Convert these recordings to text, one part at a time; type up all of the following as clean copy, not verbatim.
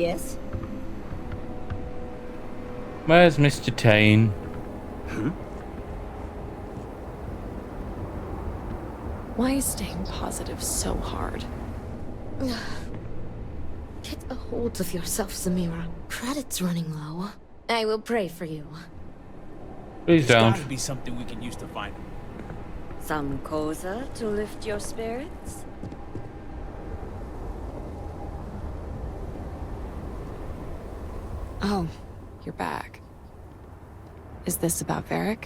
Yes? Where's Mr. Tane? Why is staying positive so hard? Get a hold of yourself, Samira. Credit's running low. I will pray for you. Please There's don't. gotta be something we can use to find him. Some cosa to lift your spirits? Oh, you're back. Is this about Varric?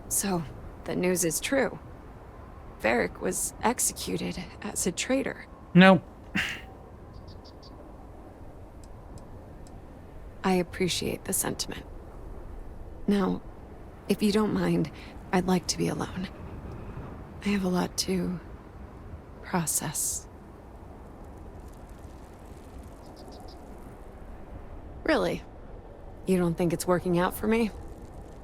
So, the news is true. Varric was executed as a traitor. No. I appreciate the sentiment. Now, if you don't mind, I'd like to be alone. I have a lot to process. Really? You don't think it's working out for me?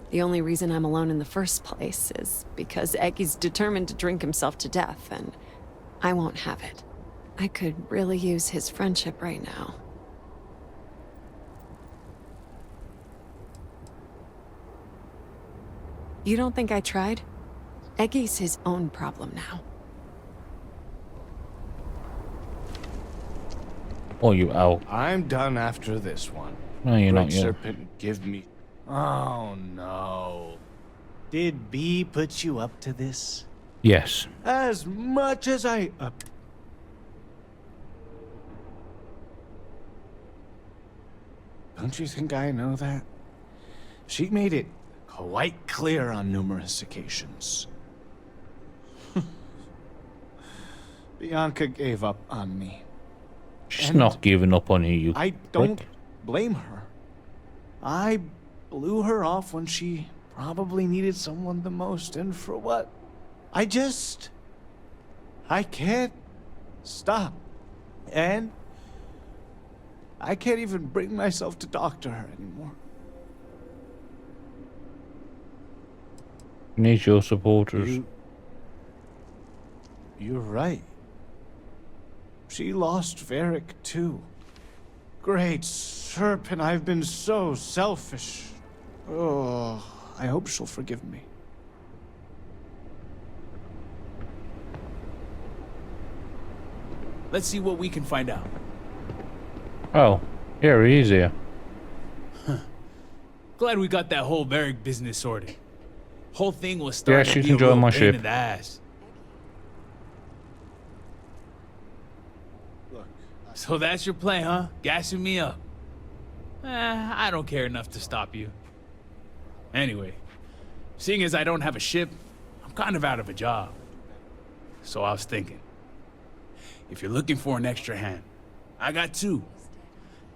The only reason I'm alone in the first place is because Eggy's determined to drink himself to death, and I won't have it. I could really use his friendship right now. You don't think I tried? Eggy's his own problem now. Oh, you out. I'm done after this one. No, you're not Great yet. Serpent, give me... Oh, no. Did B put you up to this? Yes. As much as I... Don't you think I know that? She made it quite clear on numerous occasions. Bianca gave up on me. She's And not giving up on you, you I prick. don't blame her. I blew her off when she probably needed someone the most, and for what? I can't stop. And I can't even bring myself to talk to her anymore. Need your supporters. You're right. She lost Varric too. Great Serpent, I've been so selfish. Oh, I hope she'll forgive me. Let's see what we can find out. Oh, here he is here. Glad we got that whole Varric business sorted. Whole thing was starting Yes, to you be can a join real my pain ship. in the ass. Look, So that's your plan, huh? Gassing me up. I don't care enough to stop you. Anyway, seeing as I don't have a ship, I'm kind of out of a job. So I was thinking, if you're looking for an extra hand, I got two.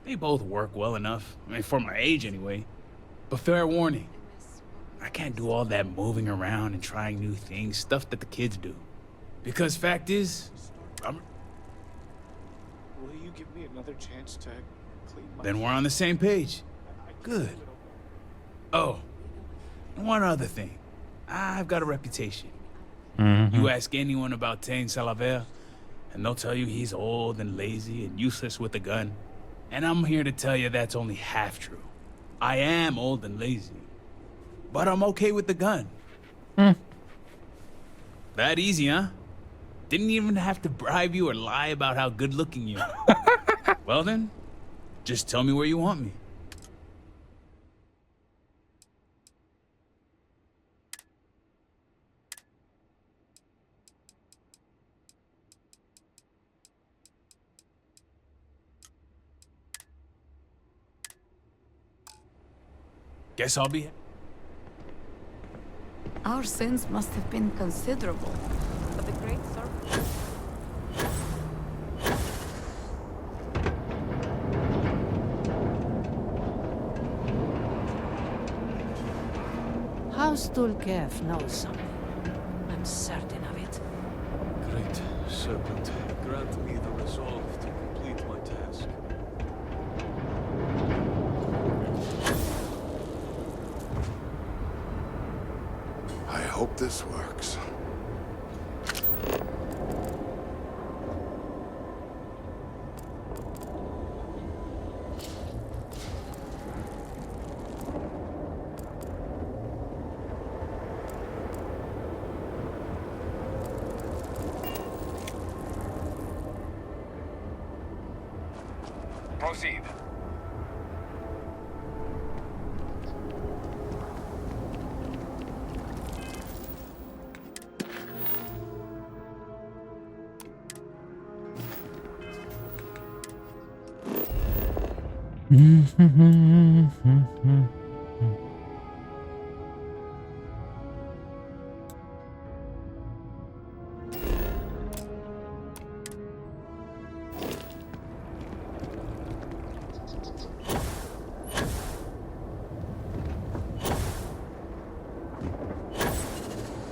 They both work well enough, I mean, for my age anyway. But fair warning, I can't do all that moving around and trying new things, stuff that the kids do. Because fact is, will you give me another chance to clean my... then we're on the same page. Good. Oh, and one other thing. I've got a reputation. You ask anyone about Tane Salaver, and they'll tell you he's old and lazy and useless with a gun. And I'm here to tell you that's only half true. I am old and lazy, but I'm okay with the gun. That easy, huh? Didn't even have to bribe you or lie about how good looking you are. Well then, just tell me where you want me. Guess I'll be... Our sins must have been considerable. But the Great Serpent... House Dulkev knows something. I'm certain of it. Great Serpent, grant me the resolve to complete my task. I hope hope this works. Proceed.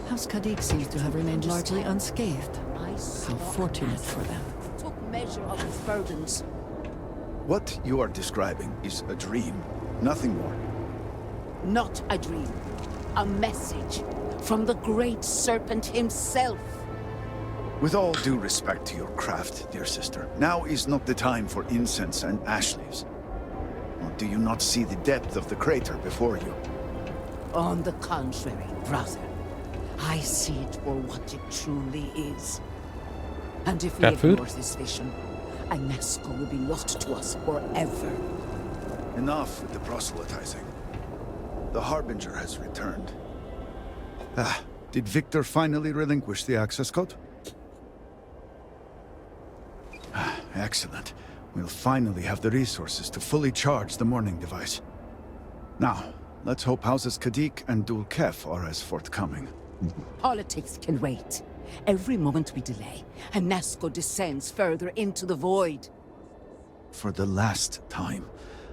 House Khadik seems to have remained largely unscathed. How fortunate for them. Took measure of his burdens. What you are describing is a dream, nothing more. Not a dream. A message from the great serpent himself. With all due respect to your craft, dear sister, now is not the time for incense and ash leaves. Or do you not see the depth of the crater before you? On the contrary, brother. I see it for what it truly is. And if we Cat food? ignore this vision, Anasco will be lost to us forever. Enough with the proselytizing. The Harbinger has returned. Ah, did Victor finally relinquish the access code? Ah, excellent. We'll finally have the resources to fully charge the morning device. Now, let's hope Houses Khadik and Dul Kef are as forthcoming. Politics can wait. Every moment we delay, Anasco descends further into the void. For the last time,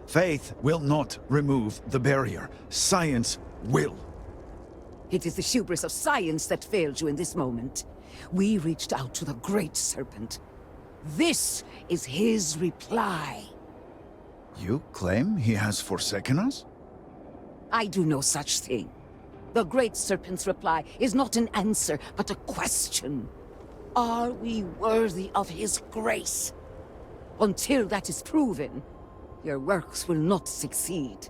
faith will not remove the barrier. Science will. It is the hubris of science that failed you in this moment. We reached out to the great serpent. This is his reply. You claim he has forsaken us? I do no such thing. The great serpent's reply is not an answer, but a question. Are we worthy of his grace? Until that is proven, your works will not succeed.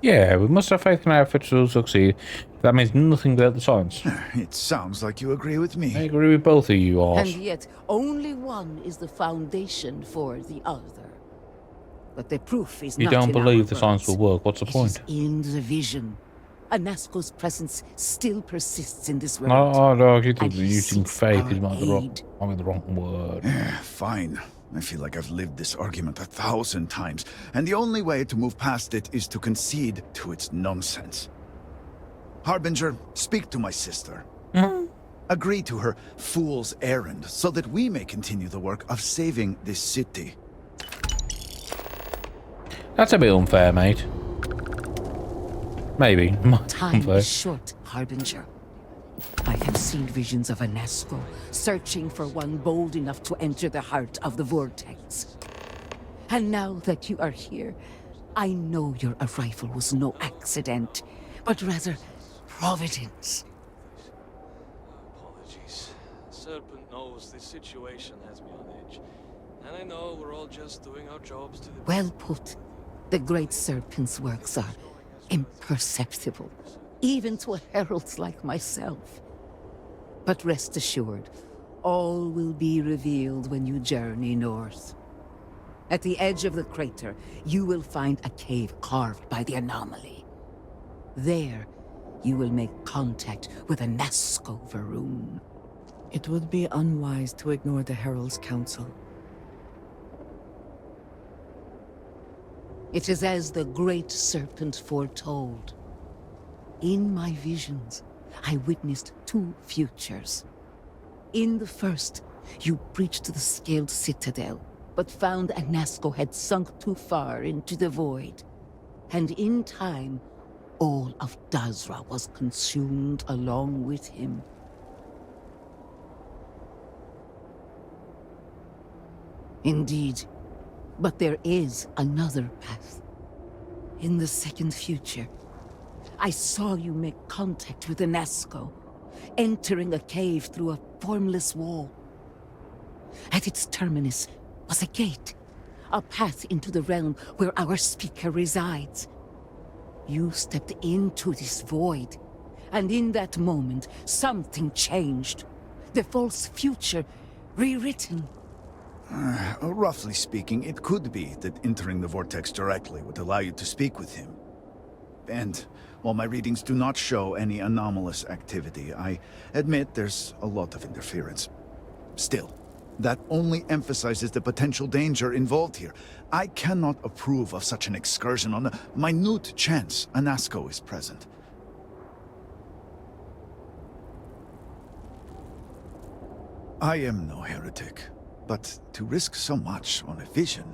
Yeah, we must have faith in our efforts to succeed. That means nothing without the science. It sounds like you agree with I me. agree with both of you, And arse. yet, only one is the foundation for the other. But the proof is You not don't in our believe the science will words. work. What's the It point? is in the vision. Anasco's presence still persists in this world. I'd argue that And he using seeks faith our is might be aid. the wrong word. Fine. I feel like I've lived this argument 1,000 times, and the only way to move past it is to concede to its nonsense. Harbinger, speak to my sister. Agree to her fool's errand, so that we may continue the work of saving this city. That's a bit unfair, mate. Maybe. Time Unfair. is short, Harbinger. I have seen visions of Anasco, searching for one bold enough to enter the heart of the vortex. And now that you are here, I know your arrival was no accident, but rather providence. Apologies. Serpent knows this situation has me on edge. And I know we're all just doing our jobs to the Well put. The great serpent's works are imperceptible, even to heralds like myself. But rest assured, all will be revealed when you journey north. At the edge of the crater, you will find a cave carved by the anomaly. There, you will make contact with Anasco Varun. It would be unwise to ignore the Herald's counsel. It is as the great serpent foretold. In my visions, I witnessed two futures. In the first, you breached the scaled citadel, but found Anasco had sunk too far into the void. And in time, all of Dazra was consumed along with him. Indeed. But there is another path. In the second future, I saw you make contact with a Nazco, entering a cave through a formless wall. At its terminus was a gate, a path into the realm where our speaker resides. You stepped into this void, and in that moment, something changed. The false future rewritten. Roughly speaking, it could be that entering the vortex directly would allow you to speak with him. And while my readings do not show any anomalous activity, I admit there's a lot of interference. Still, that only emphasizes the potential danger involved here. I cannot approve of such an excursion on a minute chance a Nazco is present. I am no heretic, but to risk so much on a vision...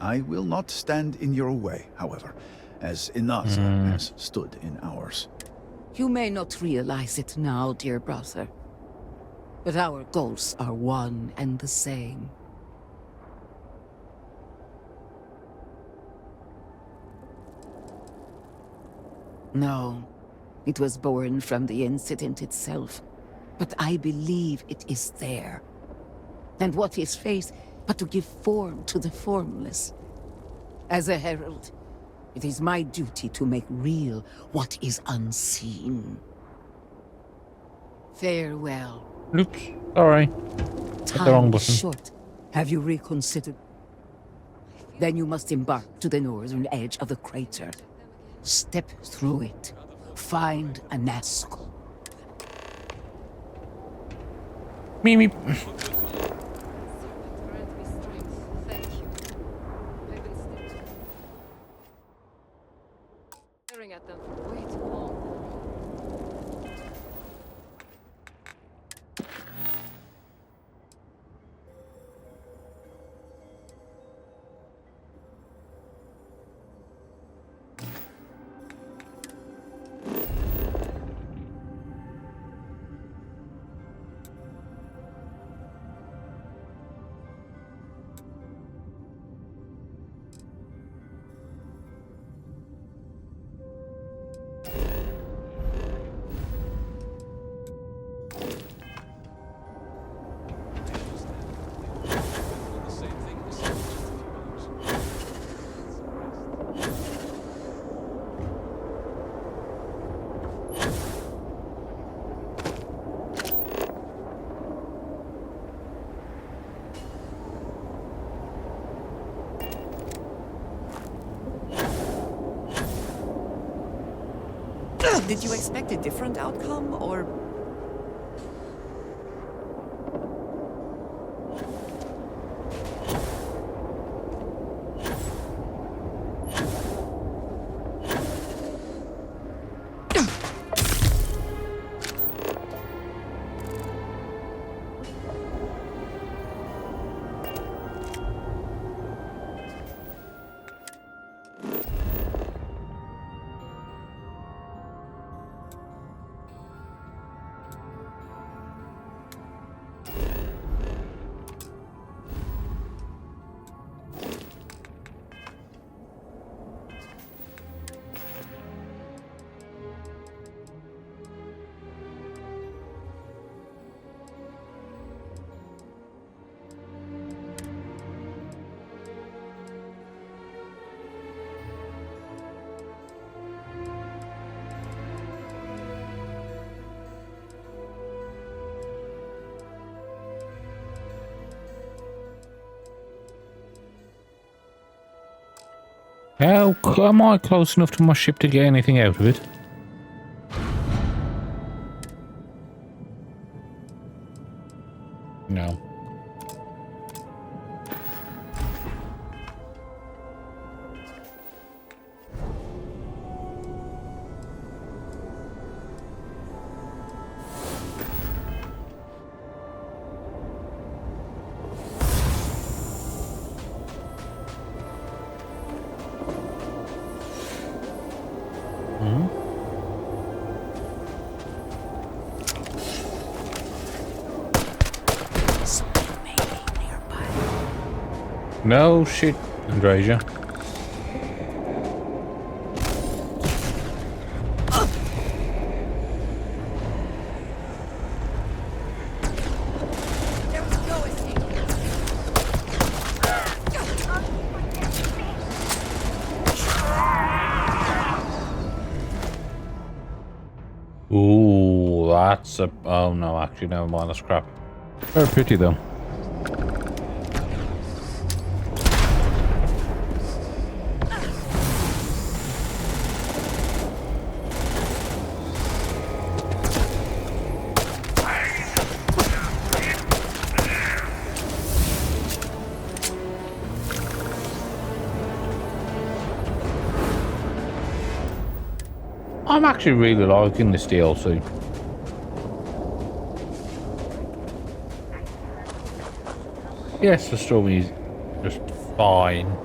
I will not stand in your way, however, as Inaza has stood in ours. You may not realize it now, dear brother, but our goals are one and the same. No, it was born from the incident itself, but I believe it is there. And what is faith but to give form to the formless? As a herald, it is my duty to make real what is unseen. Farewell. Oops, sorry. Hit the wrong Time button. is short. Have you reconsidered? Then you must embark to the northern edge of the crater. Step through it. Find a Nazco. Me, me. Staring at them for way too long. Did you expect a different outcome, or... How am I close enough to my ship to get anything out of it? No. No shit, Andrasia. Ooh, that's a... Oh no, actually, never mind, that's crap. Very pretty though. I'm actually really liking this DLC. Yes, the story is just fine.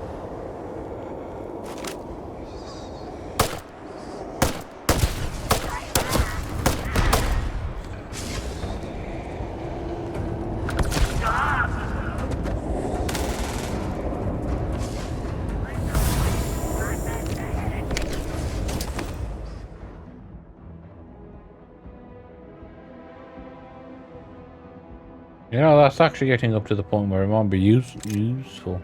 You know, that's actually getting up to the point where it might be useful.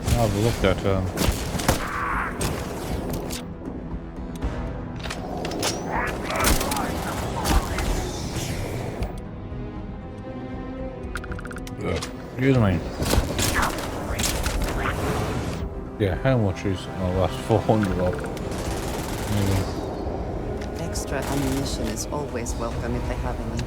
I'll have a look at excuse me. Yeah, how much is... Oh, that's 400 off. Maybe. Extra ammunition is always welcome if they have any.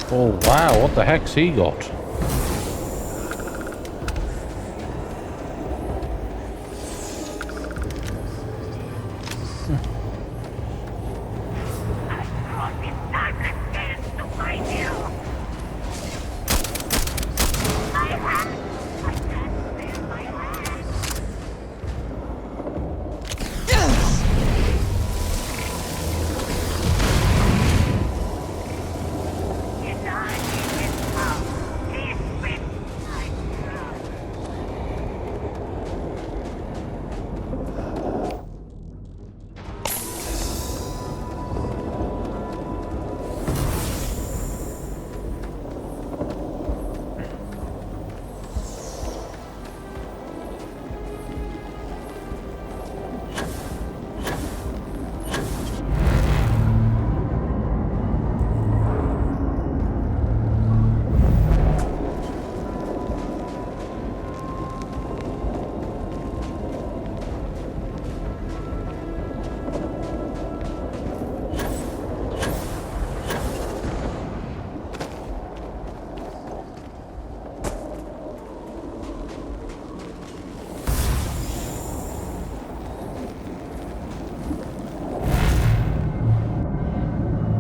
Oh wow, what the heck's he got?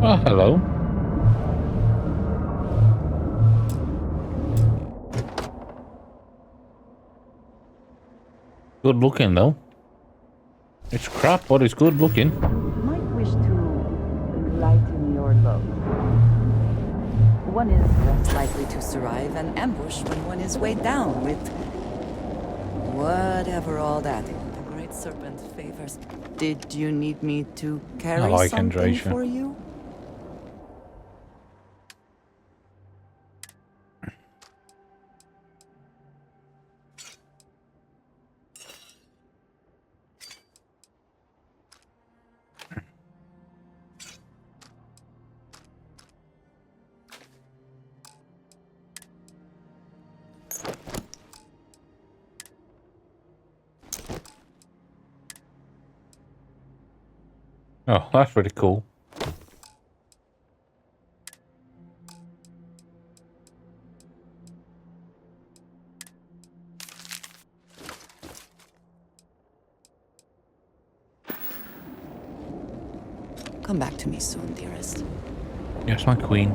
Oh, hello. Good looking though. It's crap, but it's good looking. Might wish to lighten your load. One is less likely to survive an ambush when one is weighed down with whatever all that the Great Serpent favors. Did you need me to carry something Andrasia. for you? Oh, that's pretty cool. Come back to me soon, dearest. Yes, my queen.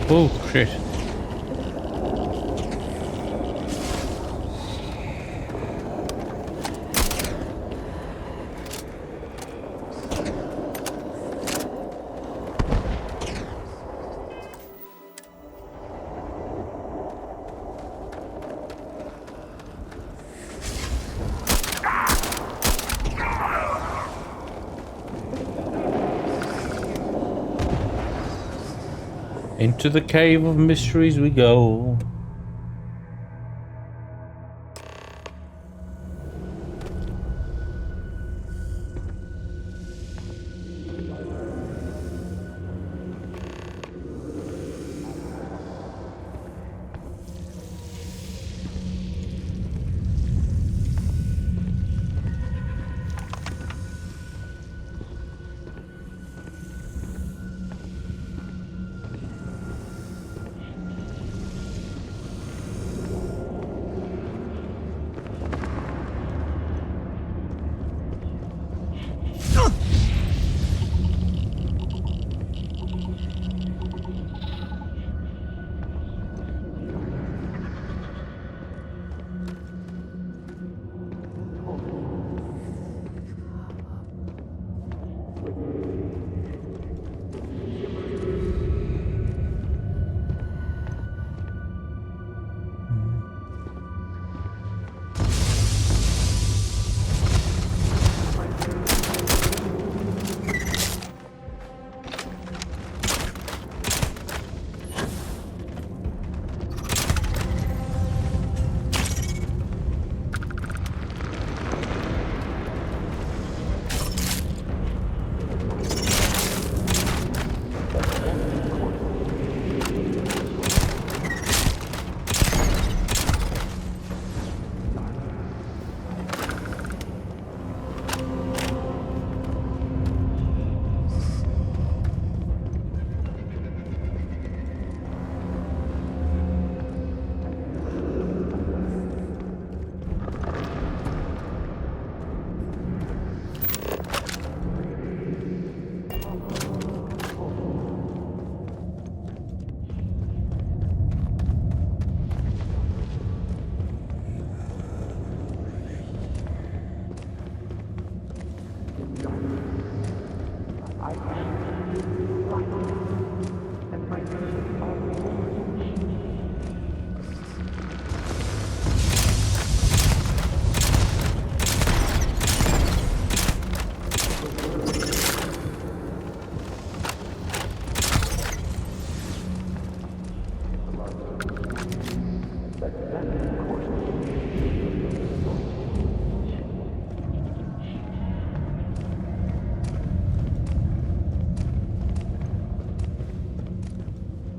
Oh, shit. Into the cave of mysteries we go.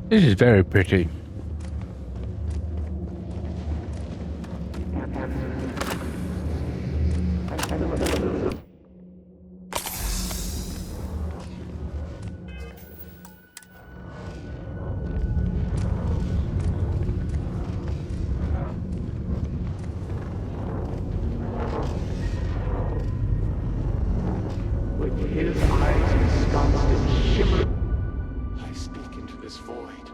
This is very pretty. With his eyes ensconced in shimmer, I speak into this void,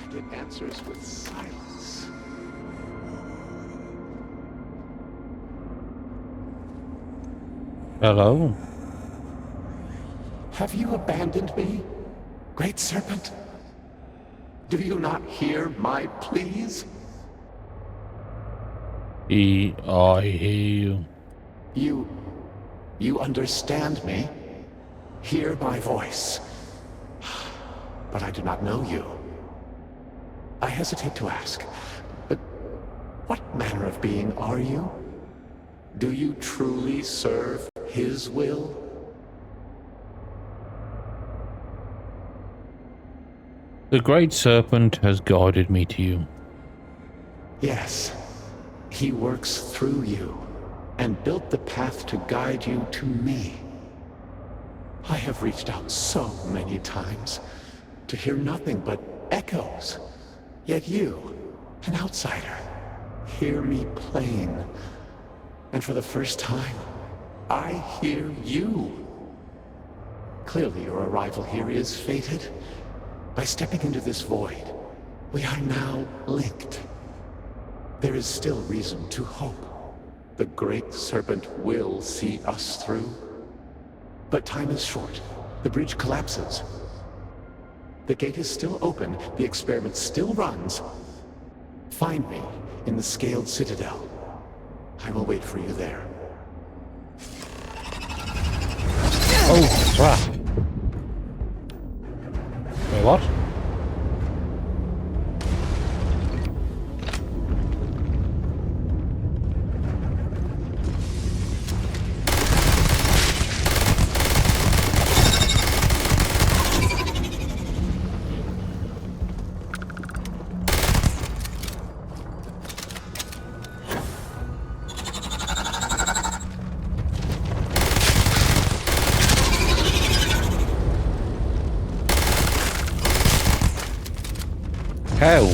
and it answers with silence. Hello. Have you abandoned me, Great Serpent? Do you not hear my pleas? I hear you. You understand me? Hear my voice. But I do not know you. I hesitate to ask, but what manner of being are you? Do you truly serve his will? The Great Serpent has guided me to you. Yes. He works through you, and built the path to guide you to me. I have reached out so many times, to hear nothing but echoes. Yet you, an outsider, hear me plain. And for the first time, I hear you. Clearly your arrival here is fated. By stepping into this void, we are now linked. There is still reason to hope. The Great Serpent will see us through. But time is short. The bridge collapses. The gate is still open. The experiment still runs. Find me in the Scaled Citadel. I will wait for you there. Oh, crap. Wait, what? How?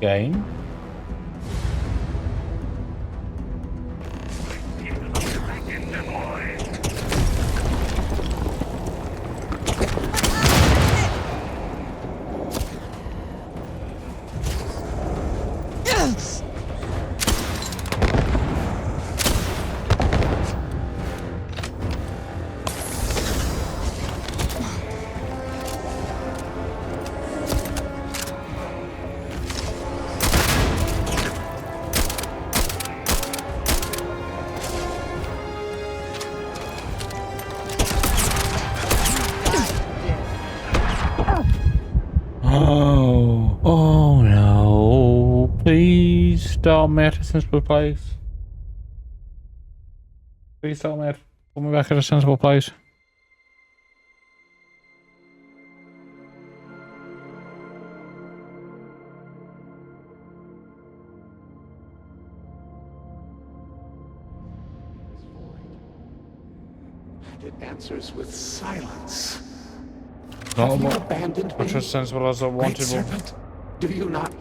Game. mate, a sensible place. Please don't, mate. Put me back at a sensible place. It answers with silence. Not Have you abandoned me? much as sensible as I Great wanted. serpent, do you not?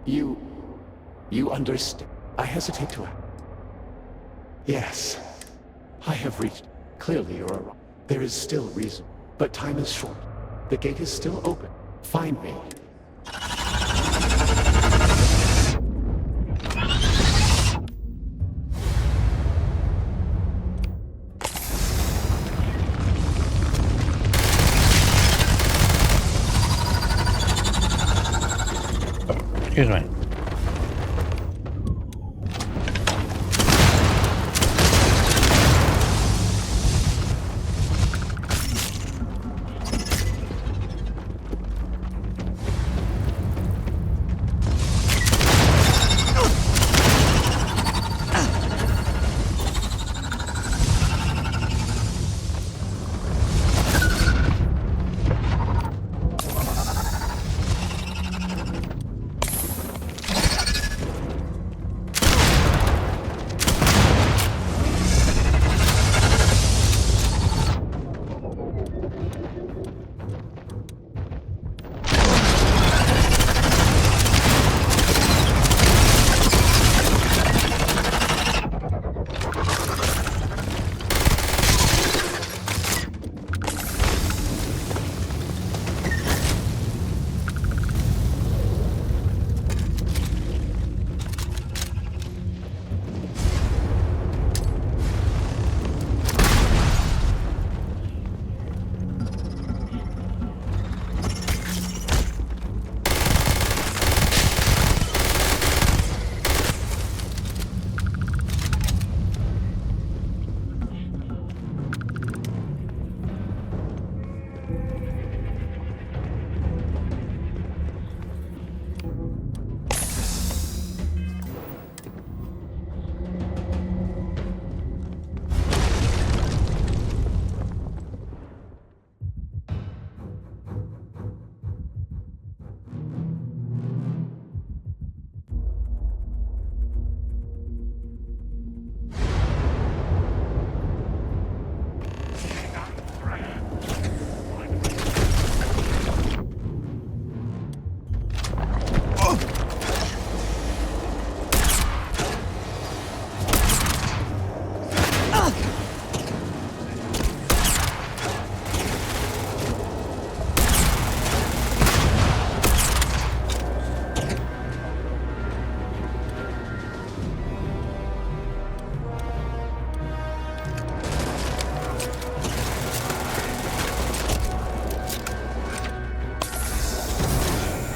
You understand. I hesitate to ask. Yes, I have reached. Clearly you're wrong. There is still reason, but time is short. The gate is still open. Find me. Excuse me.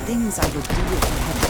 Things I would do if I had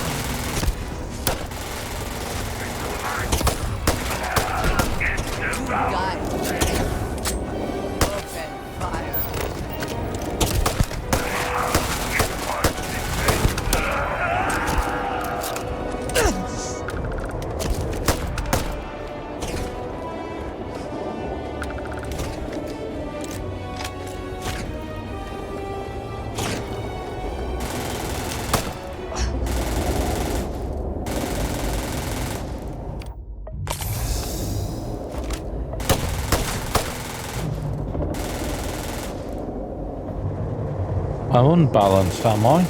I'm unbalanced, am I?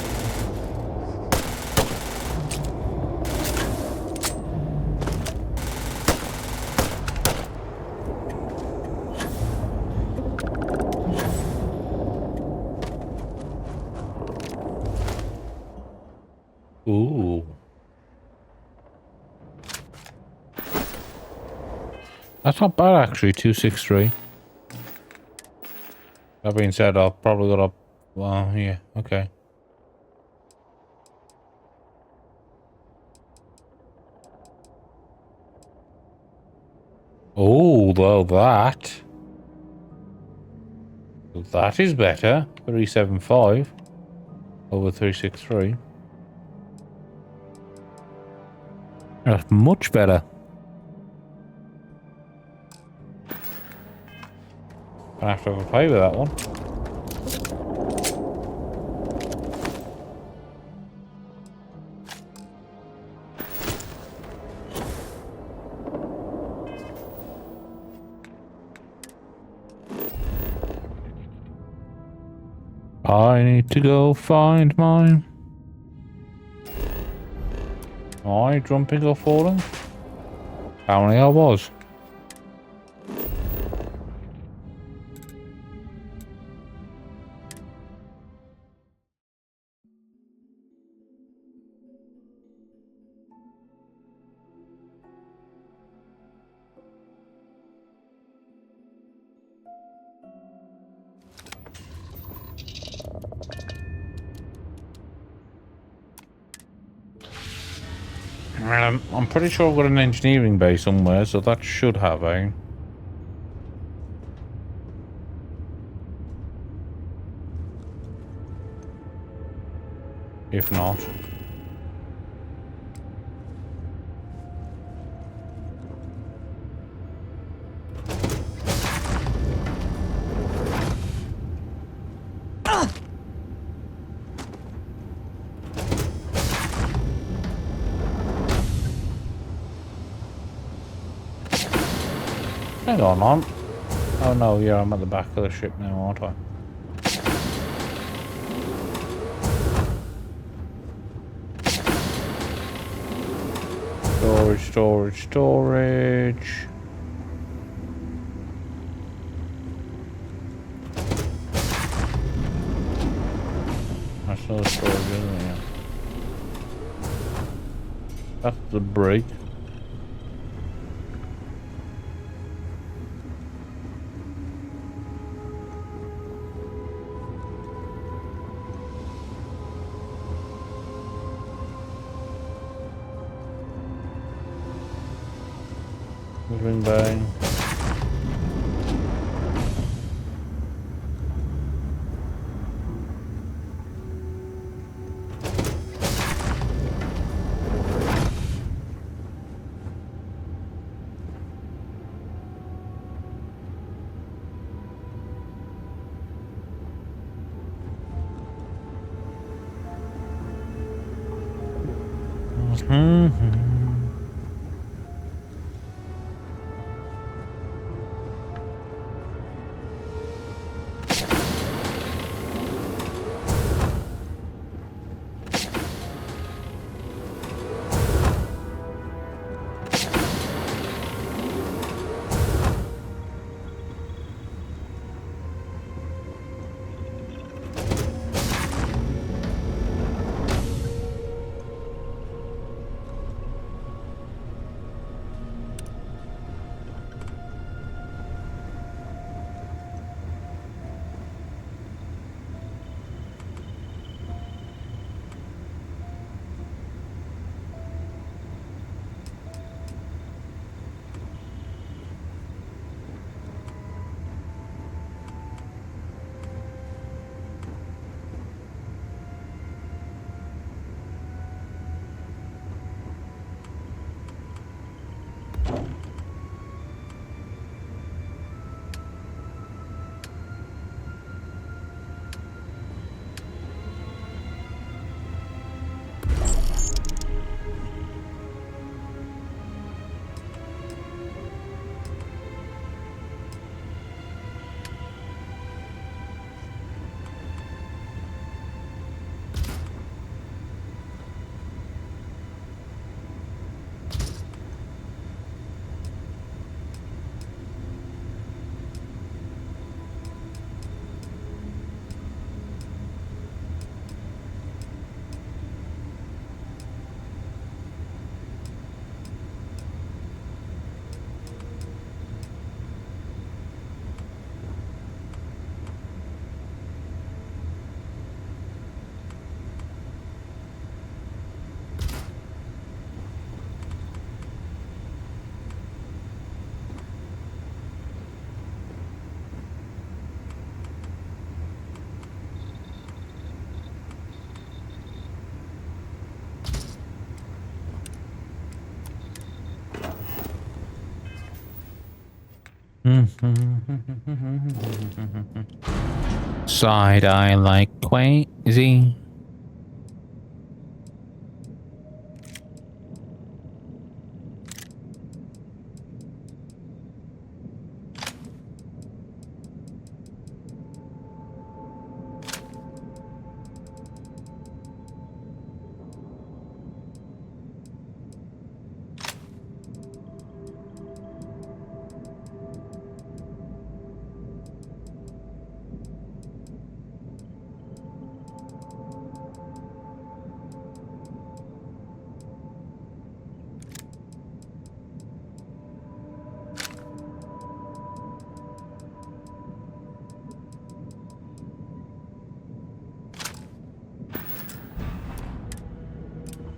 Ooh. That's not bad actually, 263. That being said, I'll probably go up. Well, yeah, okay. Oh, well, that is better. 375 over 363. That's much better. Gonna have to have a play with that one. I need to go find mine. Am I jumping or falling? Apparently I was. I'm pretty sure I've got an engineering bay somewhere, so that should have a... If not... Hang on. Oh no, yeah, I'm at the back of the ship now, aren't I? Storage. That's another storage, isn't it? That's the break. Moving bang. Side eye like crazy.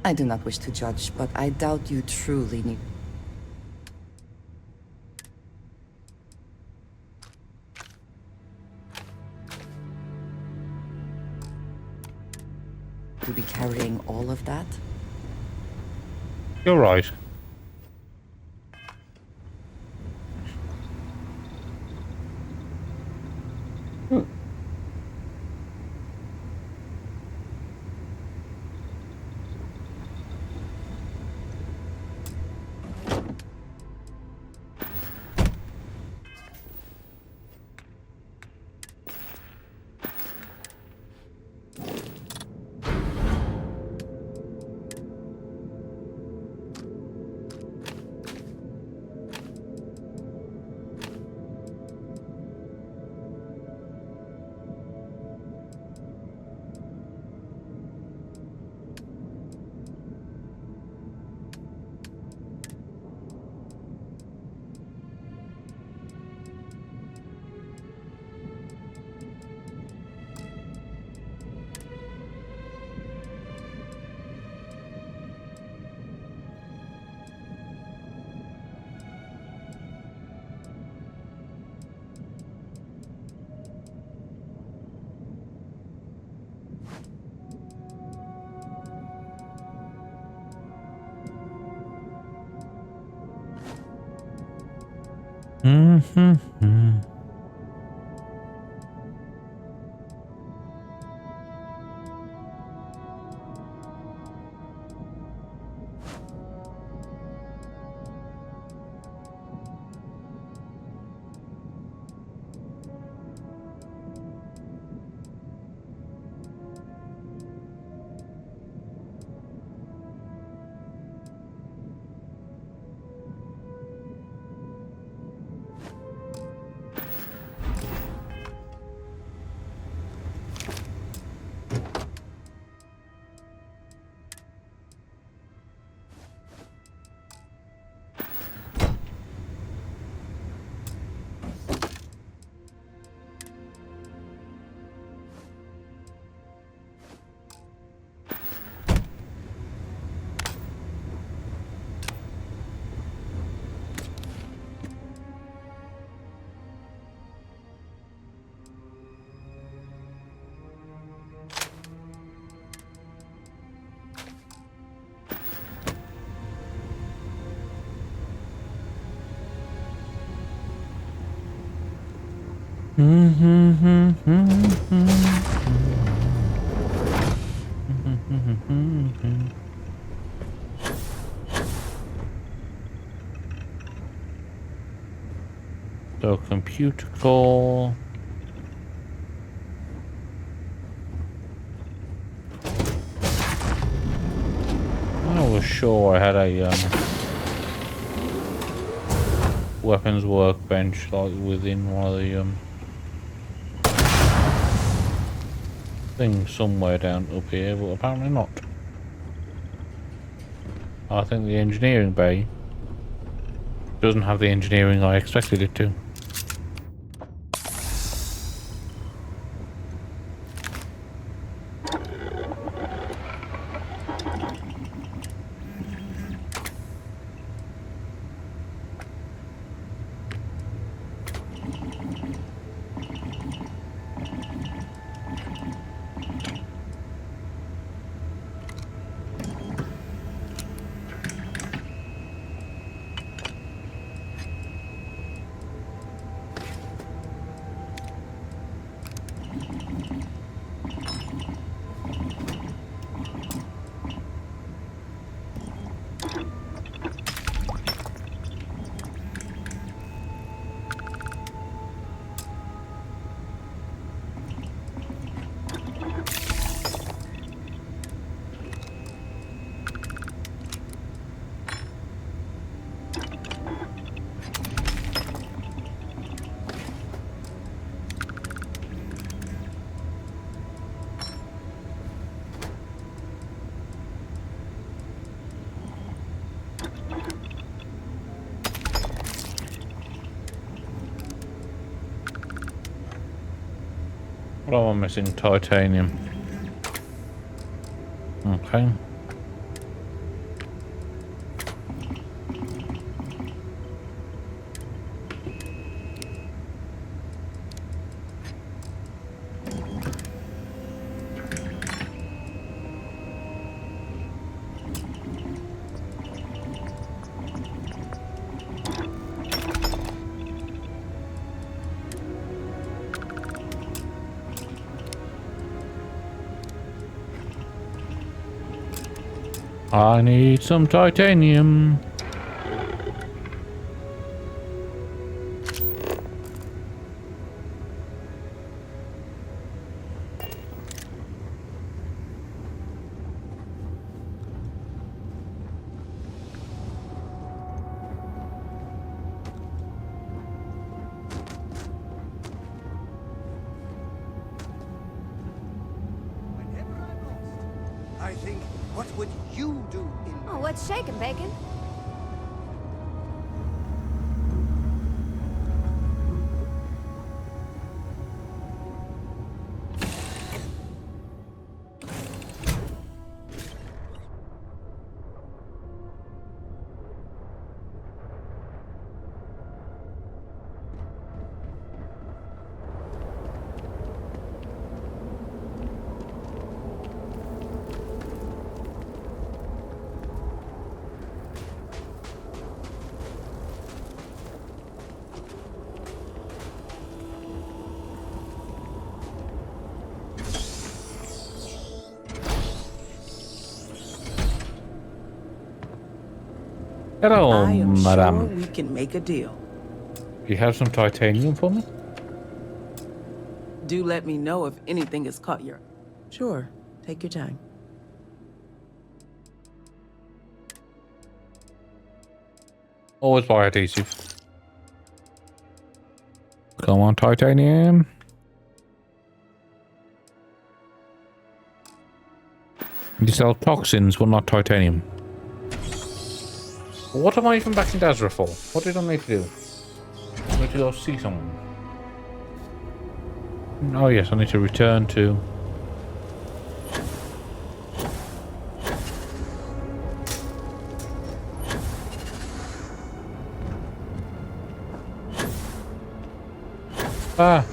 I do not wish to judge, but I doubt you truly need... to be carrying all of that? You're right. So computer call. I was sure I had a weapons workbench like within one of the things somewhere down up here, but apparently not. I think the engineering bay doesn't have the engineering I expected it to. What am I missing? Titanium. Okay. I need some titanium. I think, what would you do in... Oh, what's shaking, Bacon? Hello, I am madam. sure we can make a deal. You have some titanium for me? Do let me know if anything has caught your... Sure, take your time. Always buy adhesive. Come on, titanium. You sell toxins, but not titanium. What am I even back in Dazra for? What did I need to do? I need to go see someone. Oh yes, I need to return to... Ah!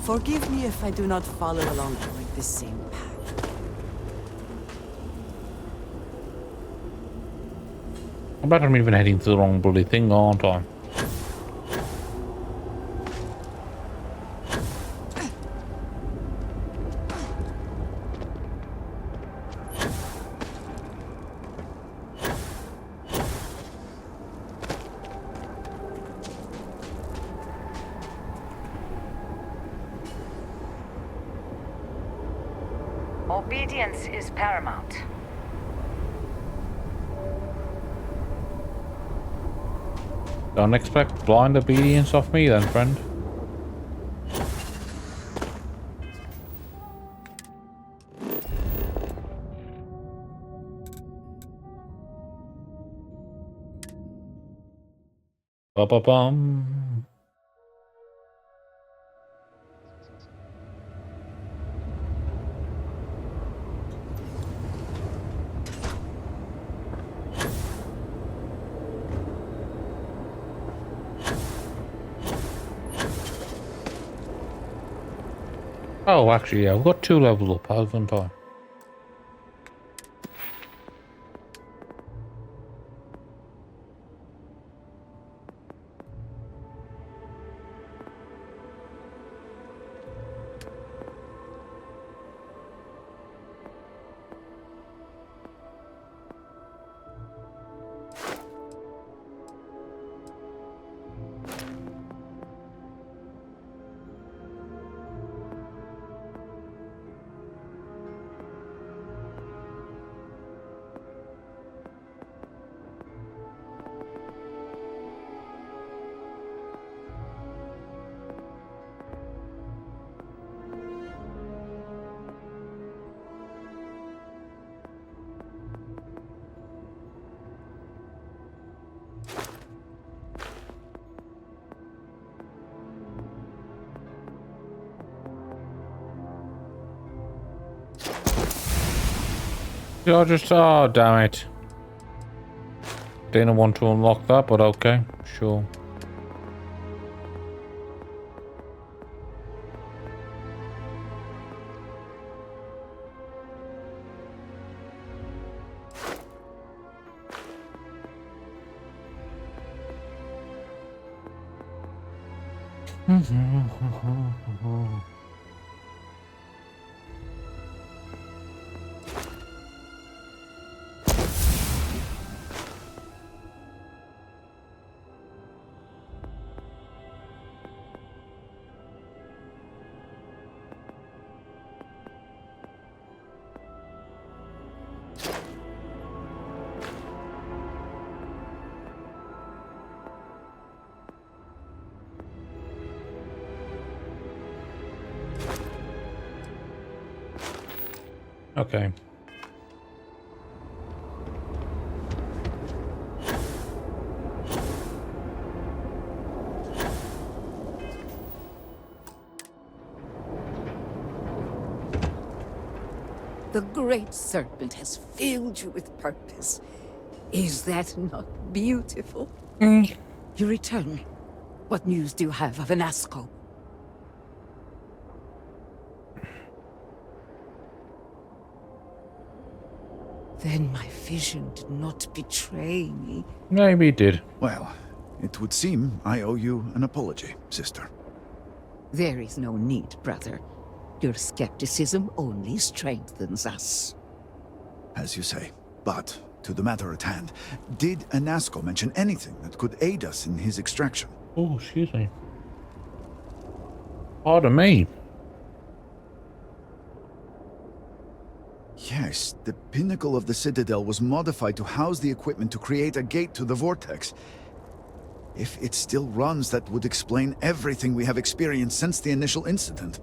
Forgive me if I do not follow along like the same path. I bet I'm even heading to the wrong bloody thing, aren't I? Obedience is paramount. Don't expect blind obedience off me then, friend. Ba-ba-bum. Oh, actually, yeah, I've got 2 levels up, haven't I? Yeah, just... Oh, damn it. Didn't want to unlock that, but okay. Sure. Okay. The Great Serpent has filled you with purpose. Is that not beautiful? You return. What news do you have of Anasco? Then my vision did not betray me. Maybe it did. Well, it would seem I owe you an apology, sister. There is no need, brother. Your skepticism only strengthens us. As you say. But, to the matter at hand, did Anasco mention anything that could aid us in his extraction? Oh, excuse me. Pardon me. Yes, the pinnacle of the Citadel was modified to house the equipment to create a gate to the Vortex. If it still runs, that would explain everything we have experienced since the initial incident.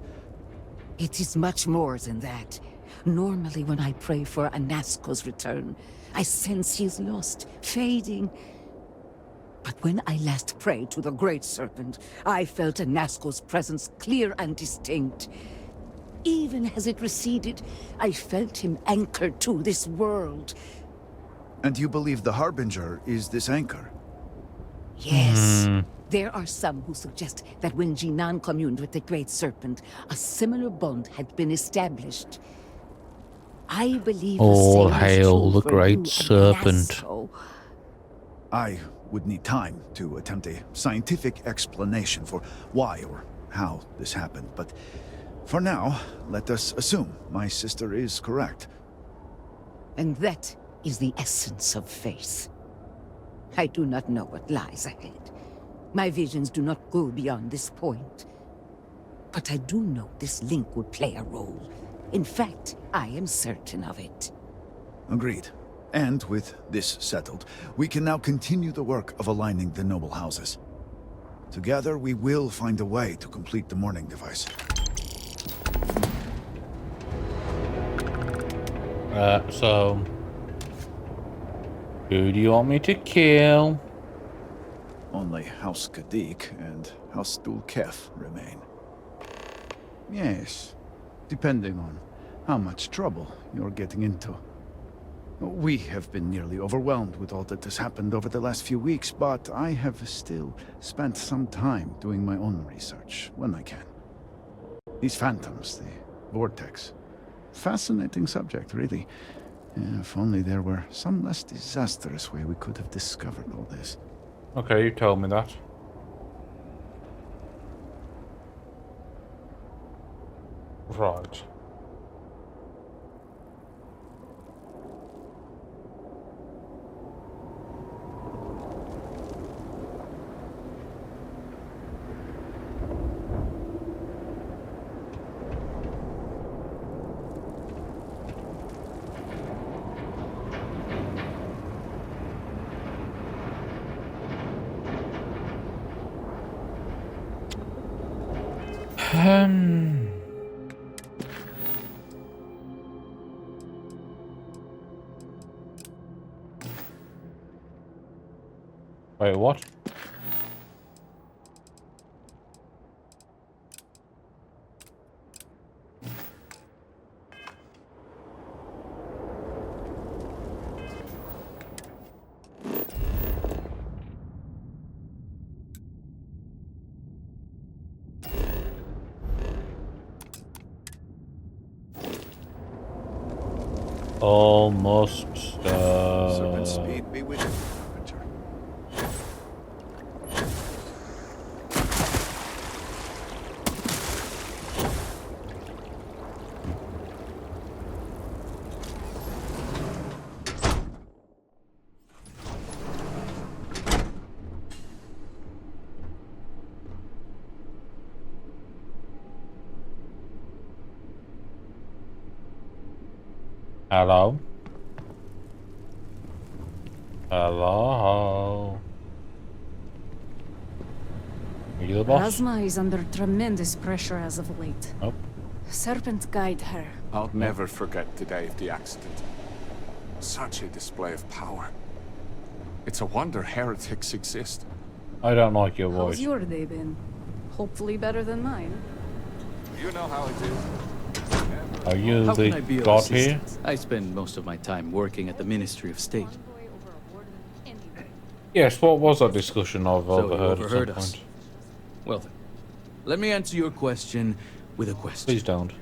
It is much more than that. Normally when I pray for Anasco's return, I sense he is lost, fading. But when I last prayed to the Great Serpent, I felt Anasco's presence clear and distinct. Even as it receded, I felt him anchored to this world. And you believe the Harbinger is this anchor? Yes. There are some who suggest that when Jinan communed with the Great Serpent, a similar bond had been established. I believe All the same hail is true the for Great you, Serpent. Anasco. I would need time to attempt a scientific explanation for why or how this happened, but for now, let us assume my sister is correct. And that is the essence of faith. I do not know what lies ahead. My visions do not go beyond this point. But I do know this link would play a role. In fact, I am certain of it. Agreed. And with this settled, we can now continue the work of aligning the noble houses. Together, we will find a way to complete the mourning device. So... who do you want me to kill? Only House Kadik and House Dulkef remain. Yes, depending on how much trouble you're getting into. We have been nearly overwhelmed with all that has happened over the last few weeks, but I have still spent some time doing my own research when I can. These phantoms, the VORTEX. Fascinating subject, really. If only there were some less disastrous way we could have discovered all this. Okay, you told me that. Right. Wait, what? Almost. Serpent speed be with you, Harbinger. Hello? Hello? Are you the boss? Razma is under tremendous pressure as of late. Nope. Serpent guide her. I'll never forget the day of the accident. Such a display of power. It's a wonder heretics exist. I don't like your voice. How's your day been? Hopefully better than mine. You know how it is. Are you How can I the be of god here? assistance? I spend most of my time working at the Ministry of State. Yes, what was that discussion I've So you overheard at overheard some us. point? Well then, let me answer your question with a question. Please don't.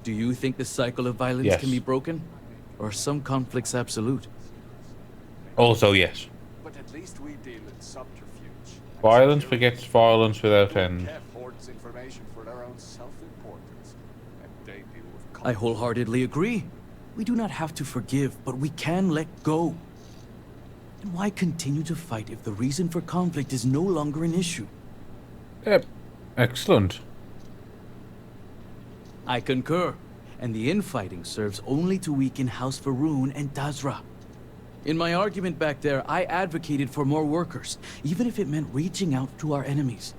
Do you think the cycle of violence Yes. can be broken? Or are some conflicts absolute? Also, yes. But at least we deal in subterfuge. Violence begets violence without end. Kev hoards information for their own self-importance. And they deal with I wholeheartedly agree. We do not have to forgive, but we can let go. And why continue to fight if the reason for conflict is no longer an issue? Yep. Excellent. I concur. And the infighting serves only to weaken House Varun and Dazra. In my argument back there, I advocated for more workers, even if it meant reaching out to our enemies.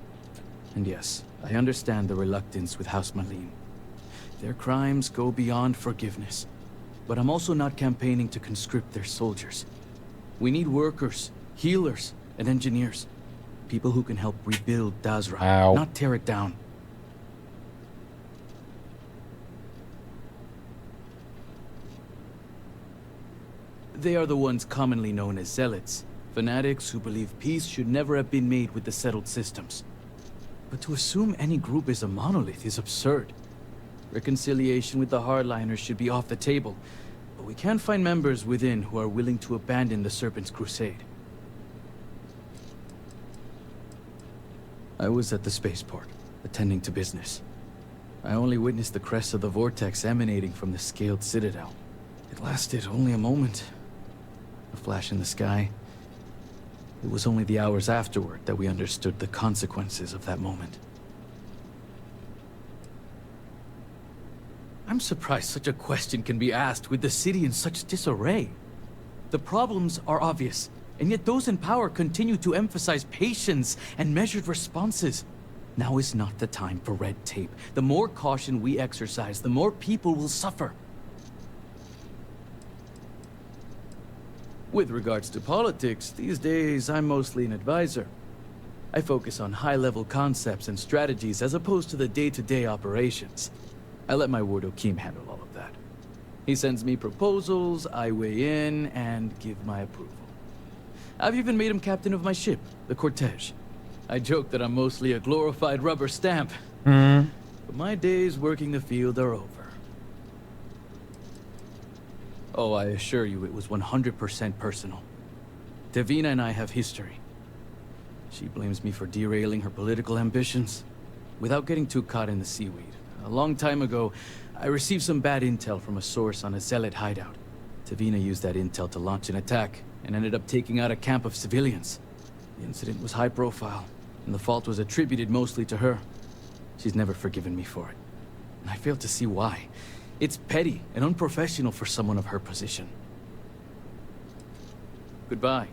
And yes, I understand the reluctance with House Malin. Their crimes go beyond forgiveness. But I'm also not campaigning to conscript their soldiers. We need workers, healers, and engineers. People who can help rebuild Dazra, Ow. not tear it down. They are the ones commonly known as zealots, fanatics who believe peace should never have been made with the settled systems. But to assume any group is a monolith is absurd. Reconciliation with the hardliners should be off the table, but we can find members within who are willing to abandon the Serpent's crusade. I was at the spaceport, attending to business. I only witnessed the crest of the vortex emanating from the scaled citadel. It lasted only a moment. A flash in the sky. It was only the hours afterward that we understood the consequences of that moment. I'm surprised such a question can be asked with the city in such disarray. The problems are obvious, and yet those in power continue to emphasize patience and measured responses. Now is not the time for red tape. The more caution we exercise, the more people will suffer. With regards to politics, these days I'm mostly an advisor. I focus on high-level concepts and strategies as opposed to the day-to-day operations. I let my ward Okeem handle all of that. He sends me proposals, I weigh in, and give my approval. I've even made him captain of my ship, the Cortege. I joke that I'm mostly a glorified rubber stamp. But my days working the field are over. Oh, I assure you it was 100% personal. Davina and I have history. She blames me for derailing her political ambitions. Without getting too caught in the seaweed, a long time ago, I received some bad intel from a source on a zealot hideout. Davina used that intel to launch an attack, and ended up taking out a camp of civilians. The incident was high profile, and the fault was attributed mostly to her. She's never forgiven me for it. And I fail to see why. It's petty and unprofessional for someone of her position. Goodbye,